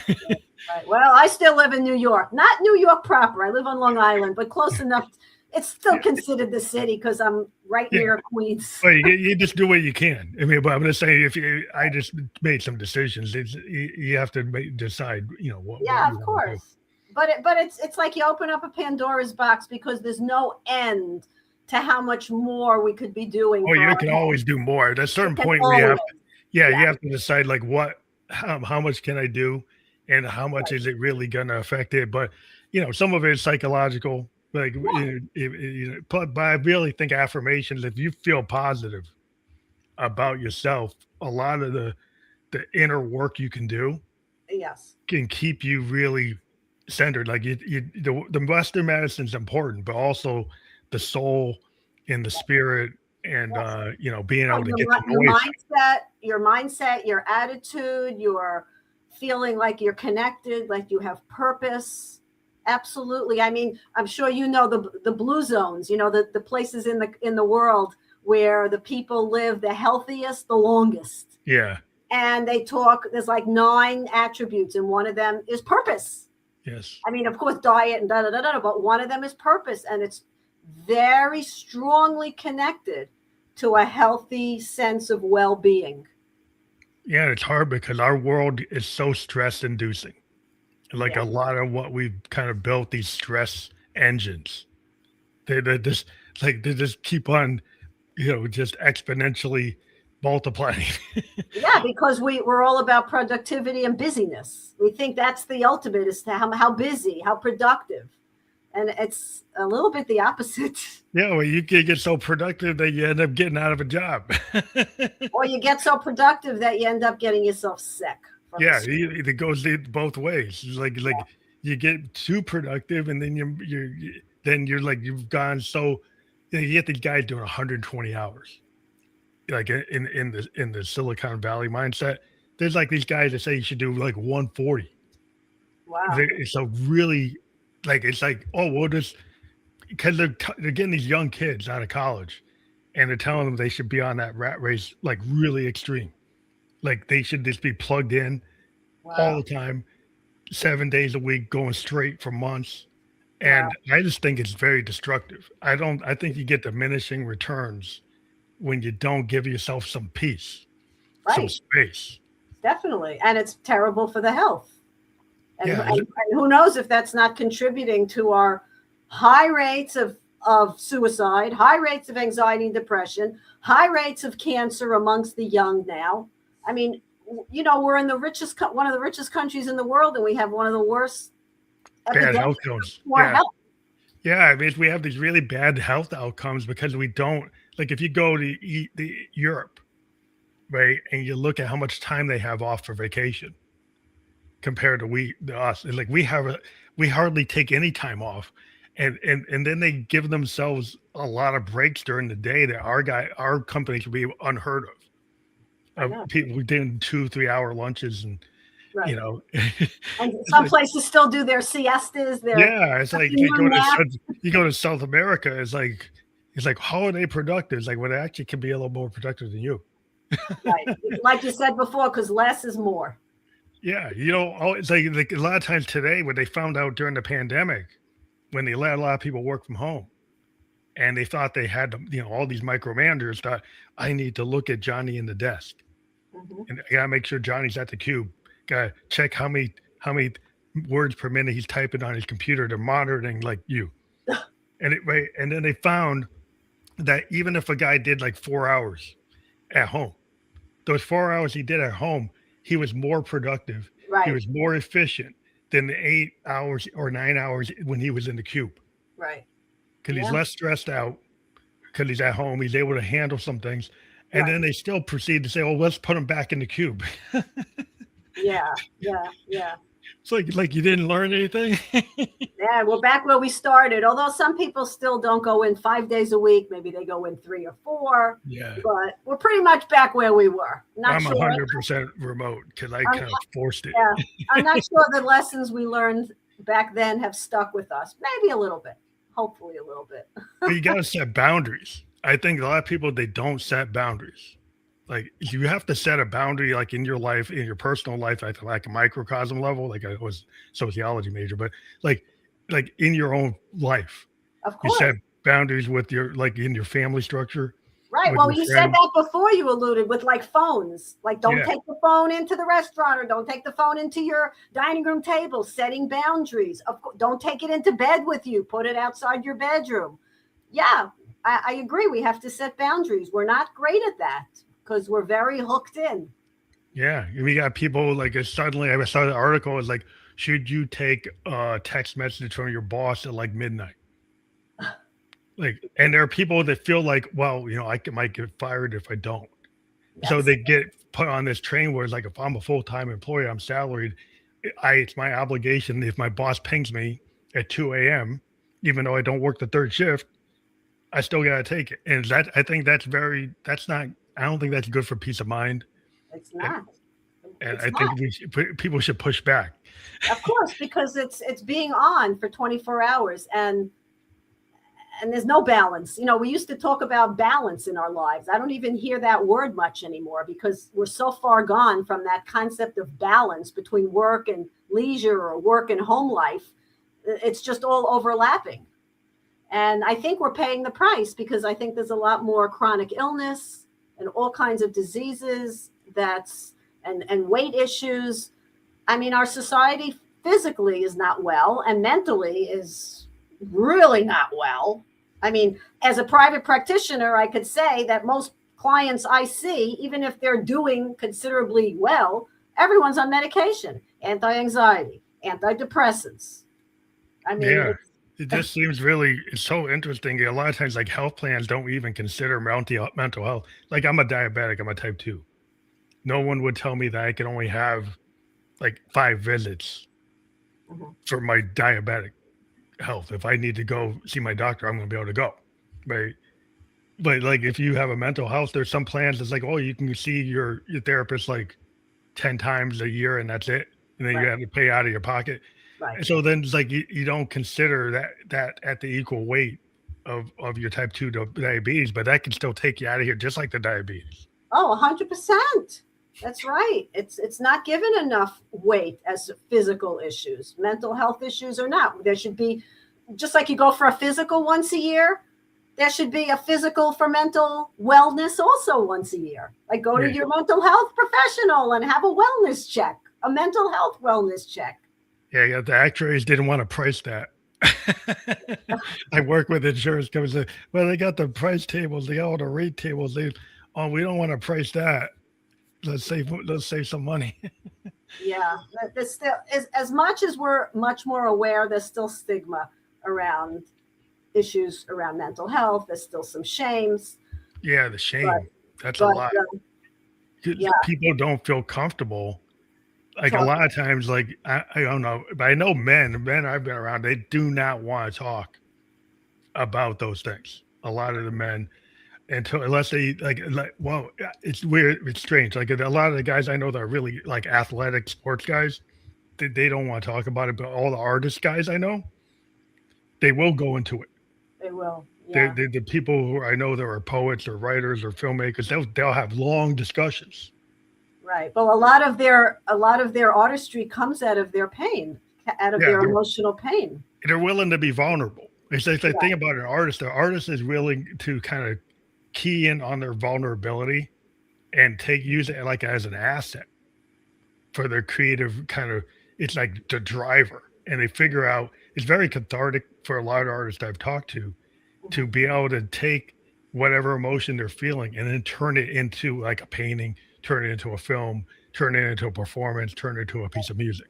Right. Well, I still live in New York, not New York proper. I live on Long Island, but close enough. It's still considered the city because I'm right near Queens. Well, you just do what you can. I mean, but I'm just saying, I just made some decisions. You have to decide, what. Yeah, of course. But it's like you open up a Pandora's box, because there's no end to how much more we could be doing. Oh, you can always do more. At a certain point, we have to. You have to decide like how much can I do, and how much is it really going to affect it. But some of it is psychological. But I really think affirmations, if you feel positive about yourself, a lot of the inner work you can do can keep you really centered. Like the Western medicine is important, but also the soul and the spirit and, being able to get to know your mindset, your attitude, your feeling like you're connected, like you have purpose. Absolutely. I mean, I'm sure you know the blue zones, the places in the world where the people live the healthiest, the longest. Yeah. And they talk, there's like 9 attributes, and one of them is purpose. Yes. I mean, of course, diet and but one of them is purpose. And it's very strongly connected to a healthy sense of well-being. Yeah, it's hard because our world is so stress inducing. Like Yeah. a lot of what we've kind of built, these stress engines, they just keep on, just exponentially multiplying. Yeah, because we're all about productivity and busyness. We think that's the ultimate, is to how busy, how productive. And it's a little bit the opposite. Yeah, well, you can get so productive that you end up getting out of a job. Or you get so productive that you end up getting yourself sick. Yeah, it goes both ways. Like you get too productive, and then you're like, you've gone so, you get these guys doing 120 hours, like in the Silicon Valley mindset. There's like these guys that say you should do like 140. Wow. It's a really, like, it's like, oh, well, just because they're getting these young kids out of college, and they're telling them they should be on that rat race, like really extreme. Like they should just be plugged in all the time, 7 days a week, going straight for months. And I just think it's very destructive. I think you get diminishing returns when you don't give yourself some peace, some space. Definitely. And it's terrible for the health. And, Yeah. and who knows if that's not contributing to our high rates of suicide, high rates of anxiety and depression, high rates of cancer amongst the young now. I mean, we're in one of the richest countries in the world, and we have one of the worst bad health outcomes. Yeah, I mean, we have these really bad health outcomes because we don't, like, if you go to Europe, right, and you look at how much time they have off for vacation compared to us, and like we hardly take any time off, and then they give themselves a lot of breaks during the day that our companies would be unheard of. People doing 2-3 hour lunches, and and some places still do their siestas. It's like you go to South America. It's like how are they productive? It's like, well, they actually can be a little more productive than you. Right, like you said before, because less is more. Yeah, it's like a lot of times today, when they found out during the pandemic, when they let a lot of people work from home, and they thought they had to, all these micromanagers thought, I need to look at Johnny in the desk. And I gotta make sure Johnny's at the cube. Gotta check how many words per minute he's typing on his computer. They're monitoring like you. And then they found that even if a guy did like 4 hours at home, those 4 hours he did at home, he was more productive. Right. He was more efficient than the 8 hours or 9 hours when he was in the cube. Right. Because he's less stressed out, because he's at home. He's able to handle some things. And then they still proceed to say, "Oh, let's put him back in the cube." Yeah. It's like you didn't learn anything. Yeah, we're back where we started. Although some people still don't go in 5 days a week, maybe they go in 3 or 4. Yeah, but we're pretty much back where we were. I'm 100% remote because I kind of forced it. Yeah, I'm not sure the lessons we learned back then have stuck with us. Maybe a little bit. Hopefully, a little bit. But you got to set boundaries. I think a lot of people, they don't set boundaries. Like, you have to set a boundary, like in your life, in your personal life, at like a microcosm level. Like, I was a sociology major, but like in your own life, of course, you set boundaries with in your family structure. Right. Well, you said that before. You alluded with like phones, like don't take the phone into the restaurant, or don't take the phone into your dining room table. Setting boundaries. Of course, don't take it into bed with you. Put it outside your bedroom. Yeah. I agree. We have to set boundaries. We're not great at that because we're very hooked in. Yeah. We got people like suddenly I saw the article. It's like, should you take a text message from your boss at like midnight? Like, and there are people that feel like, well, I might get fired if I don't. Yes. So they get put on this train where it's like, if I'm a full-time employee, I'm salaried. It's my obligation. If my boss pings me at 2 a.m., even though I don't work the third shift, I still got to take it. And I think I don't think that's good for peace of mind. It's not. And It's I not. think people should push back. Of course, because it's being on for 24 hours and there's no balance. You know, we used to talk about balance in our lives. I don't even hear that word much anymore because we're so far gone from that concept of balance between work and leisure or work and home life. It's just all overlapping. And I think we're paying the price because I think there's a lot more chronic illness and all kinds of diseases and weight issues. I mean, our society physically is not well and mentally is really not well. I mean, as a private practitioner, I could say that most clients I see, even if they're doing considerably well, everyone's on medication, anti-anxiety, antidepressants. I mean, Yeah. It just seems really it's so interesting. A lot of times, like health plans don't even consider mental health. Like I'm a diabetic, I'm a type 2. No one would tell me that I can only have like 5 visits Mhm. for my diabetic health. If I need to go see my doctor, I'm going to be able to go. Right. But like if you have a mental health, there's some plans that's like, oh, you can see your therapist like 10 times a year and that's it. And then you Right, have to pay out of your pocket. right. And so then it's like you don't consider that at the equal weight of your type 2 diabetes, but that can still take you out of here just like the diabetes. Oh, 100%. That's right. It's not given enough weight as physical issues. Mental health issues are not. There should be, just like you go for a physical once a year, there should be a physical for mental wellness also once a year. Like go to Yeah. your mental health professional and have a wellness check, a mental health wellness check. Yeah, the actuaries didn't want to price that. I work with insurance companies. Well, they got the price tables, they got all the rate tables. Oh, we don't want to price that. Let's save some money. Yeah, there's still as much as we're much more aware, there's still stigma around issues around mental health. There's still some shames, Yeah, the but shame. That's a but lot. 'Cause yeah, people don't feel comfortable. Like a talk. lot of times, like I don't know, but I know men I've been around, they do not want to talk about those things. A lot of the men until unless they well, it's weird, it's strange. Like a lot of the guys I know that are really like athletic sports guys, they don't want to talk about it. But all the artist guys I know, they will go into it. They will. The Yeah, the people who I know that are poets or writers or filmmakers, they'll have long discussions. right. Well, a lot of their artistry comes out of their pain, out of Yeah, their emotional pain. they're willing to be vulnerable. It's like the Yeah. thing about an artist. The artist is willing to kind of key in on their vulnerability and use it like as an asset for their creative kind of. It's like the driver, and they figure out it's very cathartic for a lot of artists I've talked to be able to take whatever emotion they're feeling and then turn it into like a painting, turn it into a film, turn it into a performance, turn it into a piece of music.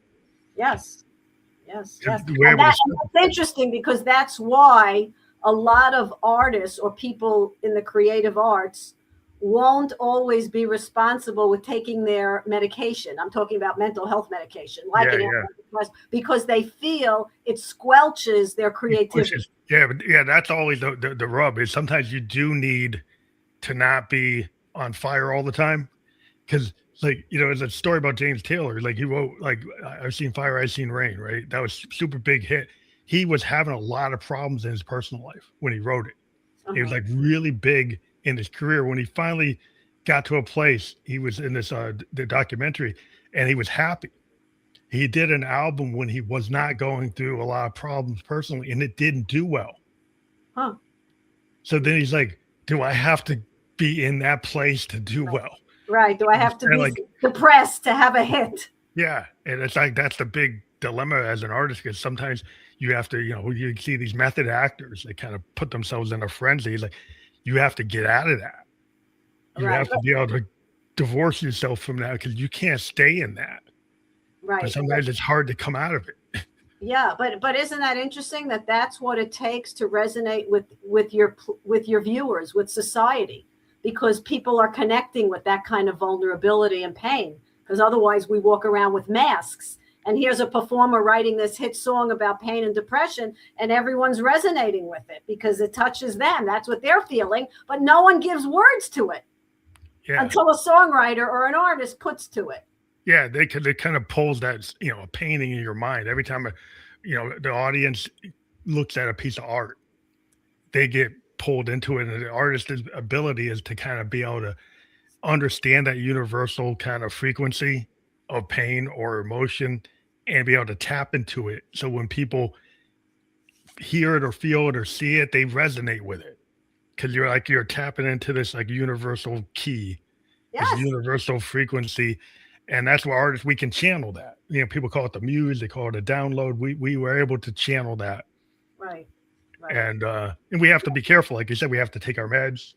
Yes. Yes. Yes. We're able to. And that's interesting because that's why a lot of artists or people in the creative arts won't always be responsible with taking their medication. I'm talking about mental health medication, like Yeah, an yeah. antidepressant, because they feel it squelches their creativity. Yeah, but yeah, that's always the rub is sometimes you do need to not be on fire all the time because like there's a story about James Taylor, like he wrote like I've seen fire, I've seen rain, right? That was super big hit. He was having a lot of problems in his personal life when he wrote it. It was Uh-huh. like really big in his career when he finally got to a place. He was in this the documentary and he was happy. He did an album when he was not going through a lot of problems personally, and it didn't do well. Huh. So then he's like, "Do I have to be in that place to do well?" Right. Do I have to And be like, depressed to have a hit? yeah, and it's like that's the big dilemma as an artist because sometimes you have to, you see these method actors, they kind of put themselves in a frenzy. Like, you have to get out of that. You Right. have to be able to divorce yourself from that because you can't stay in that. But Right. sometimes it's hard to come out of it. Yeah, but isn't that interesting that that's what it takes to resonate with your viewers, with society, because people are connecting with that kind of vulnerability and pain. Because otherwise, we walk around with masks. And here's a performer writing this hit song about pain and depression, and everyone's resonating with it because it touches them. That's what they're feeling, but no one gives words to it Yeah. until a songwriter or an artist puts to it. Yeah, they kind of pulls that, a painting in your mind every time, the audience looks at a piece of art, they get pulled into it, and the artist's ability is to kind of be able to understand that universal kind of frequency of pain or emotion and be able to tap into it. So when people hear it or feel it or see it, they resonate with it because you're tapping into this like universal key, this Yes. universal frequency. And that's where artists we can channel that. People call it the muse, they call it a download. We were able to channel that. Right. Right. And we have to be careful. Like you said, we have to take our meds.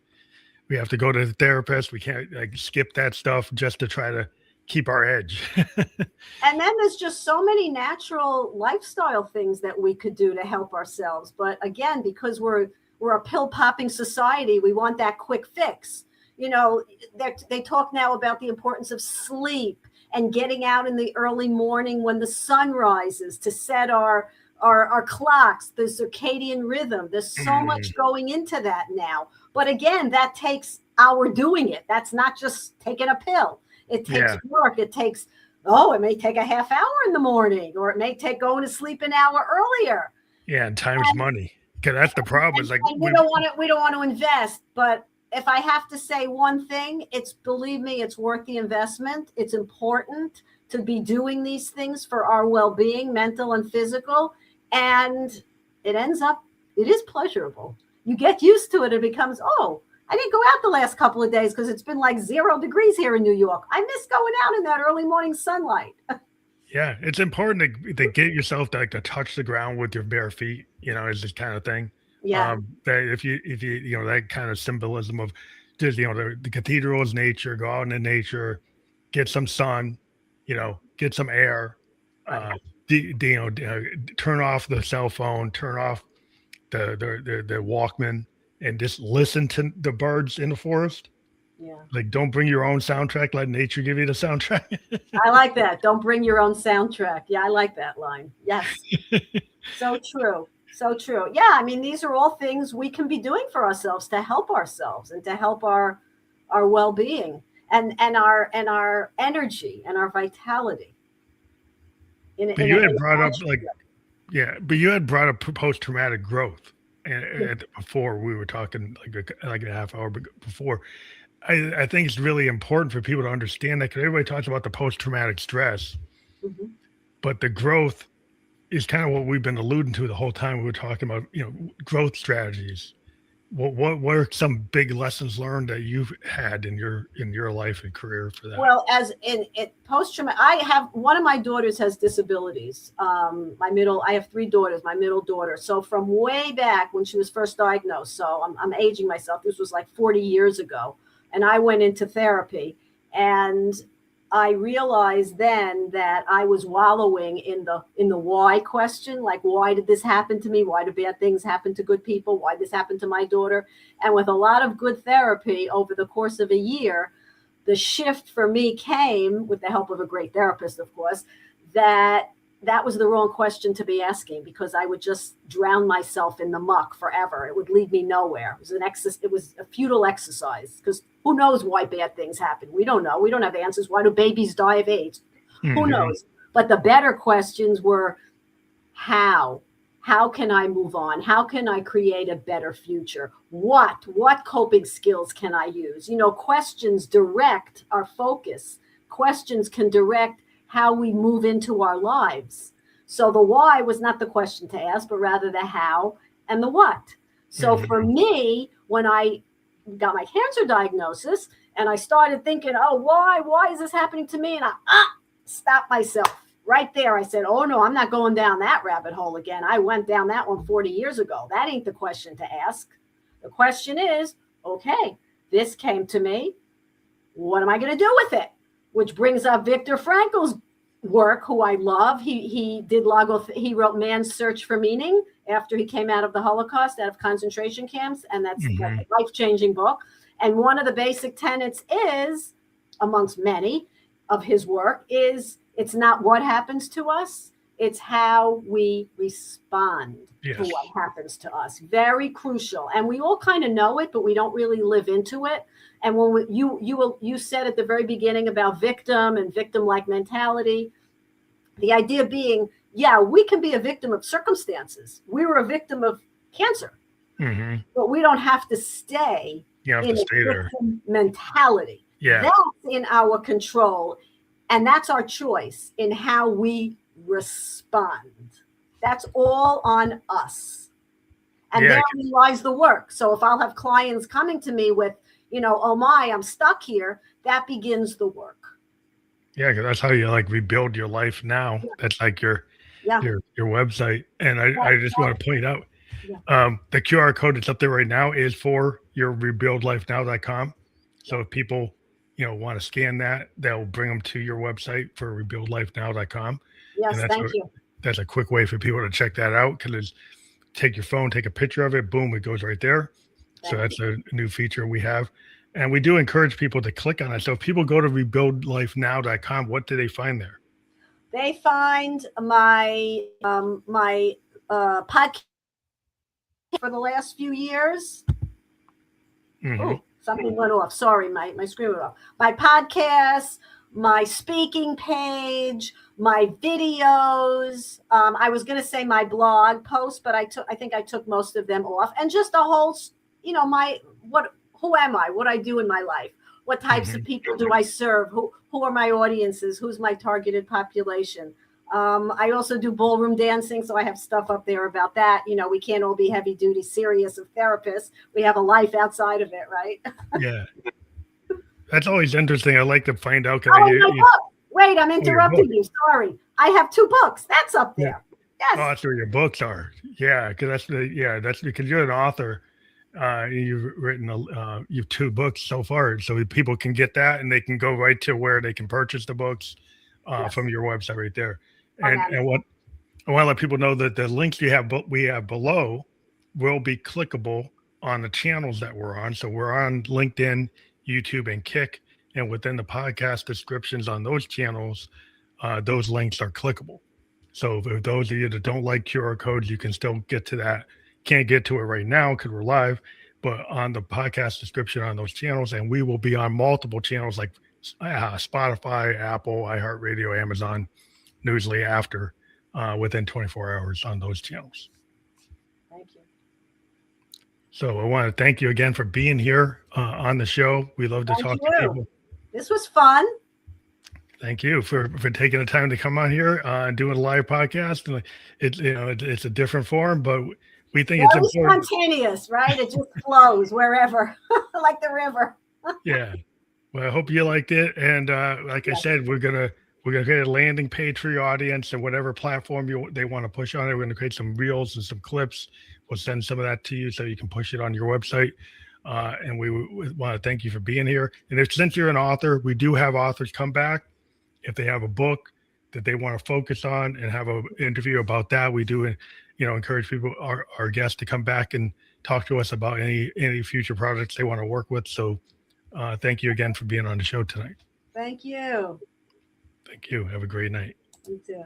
We have to go to the therapist. We can't like skip that stuff just to try to keep our edge. And then there's just so many natural lifestyle things that we could do to help ourselves. But again, because we're a pill popping society, we want that quick fix. They talk now about the importance of sleep and getting out in the early morning when the sun rises to set our clocks, the circadian rhythm. There's so much going into that now. But again, that takes our doing it. That's not just taking a pill. It takes work. It may take a half hour in the morning, or it may take going to sleep an hour earlier. Yeah, and time is money. Because that's the problem. Is like we don't want to invest. But if I have to say one thing, believe me, it's worth the investment. It's important to be doing these things for our well-being, mental and physical. And it is pleasurable. You get used to it. It becomes, I didn't go out the last couple of days because it's been like 0 degrees here in New York. I miss going out in that early morning sunlight. Yeah, it's important to get yourself to touch the ground with your bare feet, is this kind of thing. Yeah. That if you that kind of symbolism of just, the cathedral is nature, go out in nature, get some sun, get some air, turn off the cell phone, turn off the Walkman, and just listen to the birds in the forest. Yeah. Like, don't bring your own soundtrack. Let nature give you the soundtrack. I like that. Don't bring your own soundtrack. Yeah, I like that line. Yes. So true. So true. Yeah, I mean, these are all things we can be doing for ourselves to help ourselves and to help our well-being and our energy and our vitality. But you had brought up post-traumatic growth, and before we were talking like a half hour before. I think it's really important for people to understand that, because everybody talks about the post-traumatic stress, but the growth is kind of what we've been alluding to the whole time. We were talking about, growth strategies. What are some big lessons learned that you've had in your life and career for that? Well, as in post-traumatic, I have one of my daughters has disabilities. I have 3 daughters. My middle daughter. So from way back when she was first diagnosed. So I'm aging myself. This was like 40 years ago, and I went into therapy, and I realized then that I was wallowing in the why question, like, why did this happen to me? Why do bad things happen to good people? Why did this happen to my daughter? And with a lot of good therapy over the course of a year, the shift for me came, with the help of a great therapist, of course, that was the wrong question to be asking, because I would just drown myself in the muck forever. It would lead me nowhere. It was a futile exercise, because who knows why bad things happen? We don't know. We don't have answers. Why do babies die of AIDS? Who knows? But the better questions were, how? How can I move on? How can I create a better future? What coping skills can I use? Questions direct our focus. Questions can direct how we move into our lives. So the why was not the question to ask, but rather the how and the what. So for me, when I got my cancer diagnosis and I started thinking, why is this happening to me? And I stopped myself right there. I said, oh no, I'm not going down that rabbit hole again. I went down that one 40 years ago. That ain't the question to ask. The question is, okay, this came to me. What am I going to do with it? Which brings up Viktor Frankl's work, who I love. He wrote Man's Search for Meaning after he came out of the Holocaust, out of concentration camps, and that's a life-changing book. And one of the basic tenets is, amongst many of his work, is it's not what happens to us, It's how we respond Yes. to what happens to us. Very crucial. And we all kind of know it, but we don't really live into it. And when you said at the very beginning about victim and victim-like mentality, the idea being, yeah, we can be a victim of circumstances. We were a victim of cancer, but we don't have to stay in a victim mentality. Yeah. That's in our control. And that's our choice in how we respond. That's all on us. And there lies the work. So if I'll have clients coming to me with, oh my, I'm stuck here, that begins the work. Yeah, because that's how you like rebuild your life now. Yeah. That's like your website. And I just want to point out, the QR code that's up there right now is for your rebuildlifenow.com. So if people, want to scan that, they'll bring them to your website for rebuildlifenow.com. Yes, thank you. That's a quick way for people to check that out, because take your phone, take a picture of it, boom, it goes right there. So that's a new feature we have. And we do encourage people to click on it. So if people go to rebuildlifenow.com, what do they find there? They find my podcast for the last few years. Oh, something went off. Sorry, my screen went off. My podcast, my speaking page, my videos. I was going to say my blog post, but I think I took most of them off. And just a whole, who am I? What I do in my life? What types of people do I serve? Who are my audiences? Who's my targeted population? I also do ballroom dancing, so I have stuff up there about that. We can't all be heavy duty, serious of therapists. We have a life outside of it, right? Yeah. That's always interesting. I like to find out. Wait, I'm interrupting you. Sorry. I have 2 books. That's up there. Yes. Oh, that's where your books are. Yeah, because that's because you're an author. You've written you've 2 books so far, so people can get that and they can go right to where they can purchase the books from your website right there. And what I want to let people know that the links we have below will be clickable on the channels that we're on. So we're on LinkedIn, YouTube, and Kick, and within the podcast descriptions on those channels, those links are clickable. So for those of you that don't like QR codes, you can still get to that. Can't get to it right now because we're live, but on the podcast description on those channels, and we will be on multiple channels like Spotify, Apple, iHeartRadio, Amazon, Newsly after within 24 hours on those channels. Thank you. So I want to thank you again for being here on the show. We love to talk to people. This was fun. Thank you for taking the time to come on here and doing a live podcast. And it's a different form, but we think it's important. Spontaneous, right? It just flows wherever, like the river. Yeah. Well, I hope you liked it. And like I said, we're gonna create a landing page for your audience, and whatever platform they want to push on it. We're gonna create some reels and some clips. We'll send some of that to you so you can push it on your website. And we want to thank you for being here. And since you're an author, we do have authors come back if they have a book that they want to focus on and have an interview about that. We do encourage people, our guests, to come back and talk to us about any future projects they want to work with. So thank you again for being on the show tonight. Thank you. Thank you. Have a great night. You too.